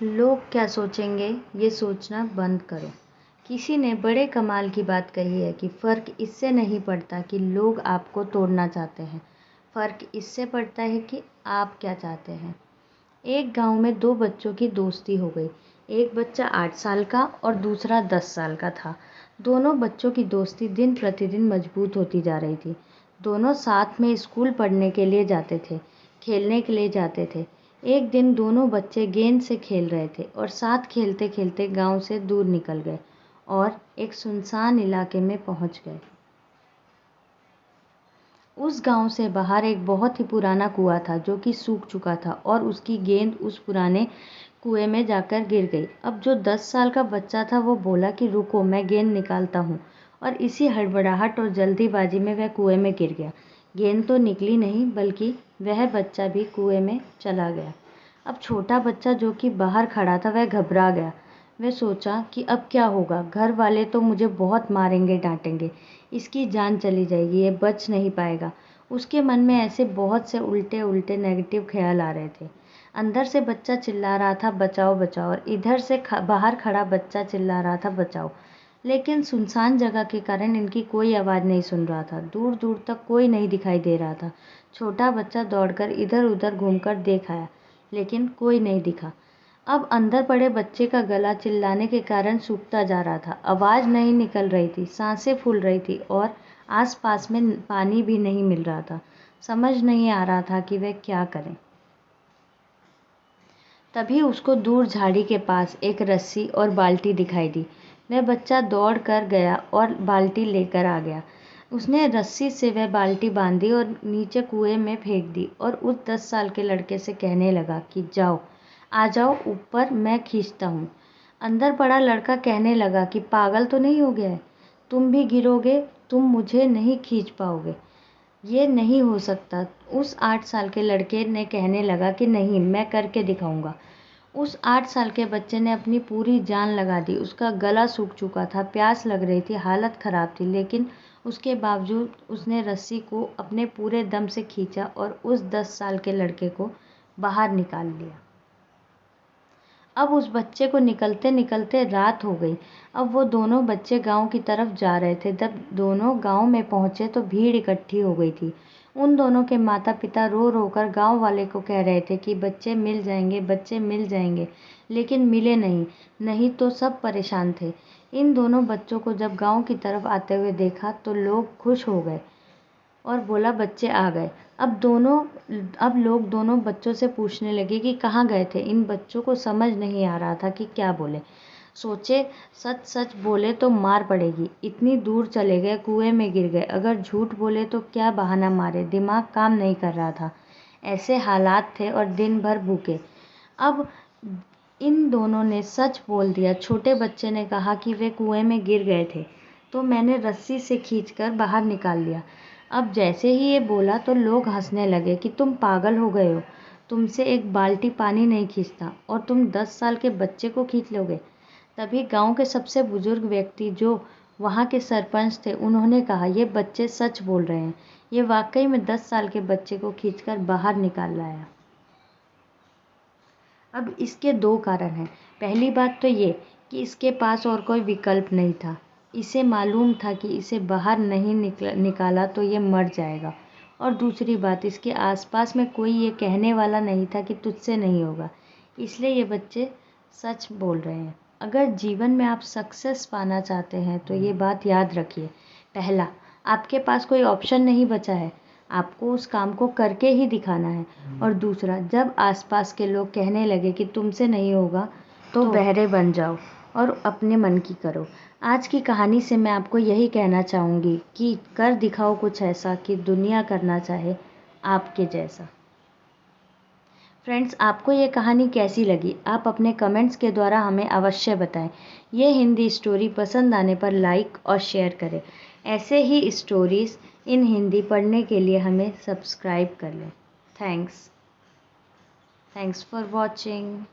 लोग क्या सोचेंगे ये सोचना बंद करो। किसी ने बड़े कमाल की बात कही है कि फ़र्क इससे नहीं पड़ता कि लोग आपको तोड़ना चाहते हैं, फ़र्क इससे पड़ता है कि आप क्या चाहते हैं। एक गांव में दो बच्चों की दोस्ती हो गई। एक बच्चा 8 साल का और दूसरा 10 साल का था। दोनों बच्चों की दोस्ती दिन प्रतिदिन मजबूत होती जा रही थी। दोनों साथ में स्कूल पढ़ने के लिए जाते थे, खेलने के लिए जाते थे। एक दिन दोनों बच्चे गेंद से खेल रहे थे और साथ खेलते खेलते गांव से दूर निकल गए और एक सुनसान इलाके में पहुंच गए। उस गांव से बाहर एक बहुत ही पुराना कुआं था जो कि सूख चुका था और उसकी गेंद उस पुराने कुएं में जाकर गिर गई। अब जो 10 साल का बच्चा था वो बोला कि रुको, मैं गेंद निकालता हूँ, और इसी हड़बड़ाहट और जल्दीबाजी में वह कुएं में गिर गया। गेंद तो निकली नहीं बल्कि वह बच्चा भी कुएं में चला गया। अब छोटा बच्चा जो कि बाहर खड़ा था वह घबरा गया। वह सोचा कि अब क्या होगा, घर वाले तो मुझे बहुत मारेंगे डांटेंगे, इसकी जान चली जाएगी, ये बच नहीं पाएगा। उसके मन में ऐसे बहुत से उल्टे उल्टे नेगेटिव ख्याल आ रहे थे। अंदर से बच्चा चिल्ला रहा था बचाओ बचाओ, और इधर से बाहर खड़ा बच्चा चिल्ला रहा था बचाओ। लेकिन सुनसान जगह के कारण इनकी कोई आवाज़ नहीं सुन रहा था। दूर दूर तक कोई नहीं दिखाई दे रहा था। छोटा बच्चा दौड़कर इधर उधर घूमकर देख आया, लेकिन कोई नहीं दिखा। अब अंदर पड़े बच्चे का गला चिल्लाने के कारण सूखता जा रहा था। आवाज़ नहीं निकल रही थी, सांसें फूल रही थी और आसपास में पानी भी नहीं मिल रहा था। समझ नहीं आ रहा था कि वह क्या करें। तभी उसको दूर झाड़ी के पास एक रस्सी और बाल्टी दिखाई दी। वह बच्चा दौड़ कर गया और बाल्टी लेकर आ गया। उसने रस्सी से वह बाल्टी बांधी और नीचे कुएं में फेंक दी और उस 10 साल के लड़के से कहने लगा कि जाओ, आ जाओ ऊपर, मैं खींचता हूँ। अंदर पड़ा लड़का कहने लगा कि पागल तो नहीं हो गया है, तुम भी गिरोगे, तुम मुझे नहीं खींच पाओगे, ये नहीं हो सकता। उस 8 साल के लड़के ने कहने लगा कि नहीं, मैं करके दिखाऊंगा। उस 8 साल के बच्चे ने अपनी पूरी जान लगा दी। उसका गला सूख चुका था, प्यास लग रही थी, हालत खराब थी, लेकिन उसके बावजूद उसने रस्सी को अपने पूरे दम से खींचा और उस 10 साल के लड़के को बाहर निकाल लिया। अब उस बच्चे को निकलते निकलते रात हो गई। अब वो दोनों बच्चे गांव की तरफ जा रहे थे। जब दोनों गांव में पहुंचे तो भीड़ इकट्ठी हो गई थी। उन दोनों के माता पिता रो रो कर गाँव वाले को कह रहे थे कि बच्चे मिल जाएंगे, बच्चे मिल जाएंगे, लेकिन मिले नहीं। नहीं तो सब परेशान थे। इन दोनों बच्चों को जब गांव की तरफ आते हुए देखा तो लोग खुश हो गए और बोला बच्चे आ गए। अब लोग दोनों बच्चों से पूछने लगे कि कहाँ गए थे। इन बच्चों को समझ नहीं आ रहा था कि क्या बोले। सोचे सच सच बोले तो मार पड़ेगी, इतनी दूर चले गए, कुएं में गिर गए, अगर झूठ बोले तो क्या बहाना मारे, दिमाग काम नहीं कर रहा था। ऐसे हालात थे और दिन भर भूखे। अब इन दोनों ने सच बोल दिया। छोटे बच्चे ने कहा कि वे कुएं में गिर गए थे तो मैंने रस्सी से खींचकर बाहर निकाल लिया। अब जैसे ही ये बोला तो लोग हंसने लगे कि तुम पागल हो गए हो, तुमसे एक बाल्टी पानी नहीं खींचता और तुम 10 साल के बच्चे को खींच लोगे। तभी गांव के सबसे बुजुर्ग व्यक्ति जो वहाँ के सरपंच थे, उन्होंने कहा ये बच्चे सच बोल रहे हैं, ये वाकई में 10 साल के बच्चे को खींचकर बाहर निकाल लाया। अब इसके दो कारण हैं। पहली बात तो ये कि इसके पास और कोई विकल्प नहीं था। इसे मालूम था कि इसे बाहर नहीं निकाला तो ये मर जाएगा। और दूसरी बात, इसके आसपास में कोई ये कहने वाला नहीं था कि तुझसे नहीं होगा। इसलिए ये बच्चे सच बोल रहे हैं। अगर जीवन में आप सक्सेस पाना चाहते हैं तो ये बात याद रखिए। पहला, आपके पास कोई ऑप्शन नहीं बचा है, आपको उस काम को करके ही दिखाना है। और दूसरा, जब आसपास के लोग कहने लगे कि तुमसे नहीं होगा तो बहरे बन जाओ और अपने मन की करो। आज की कहानी से मैं आपको यही कहना चाहूँगी कि कर दिखाओ कुछ ऐसा कि दुनिया करना चाहे आपके जैसा। फ्रेंड्स, आपको ये कहानी कैसी लगी? आप अपने कमेंट्स के द्वारा हमें अवश्य बताएं। ये हिंदी स्टोरी पसंद आने पर लाइक और शेयर करें। ऐसे ही स्टोरीज़ इन हिंदी पढ़ने के लिए हमें सब्सक्राइब कर लें। Thanks for watching.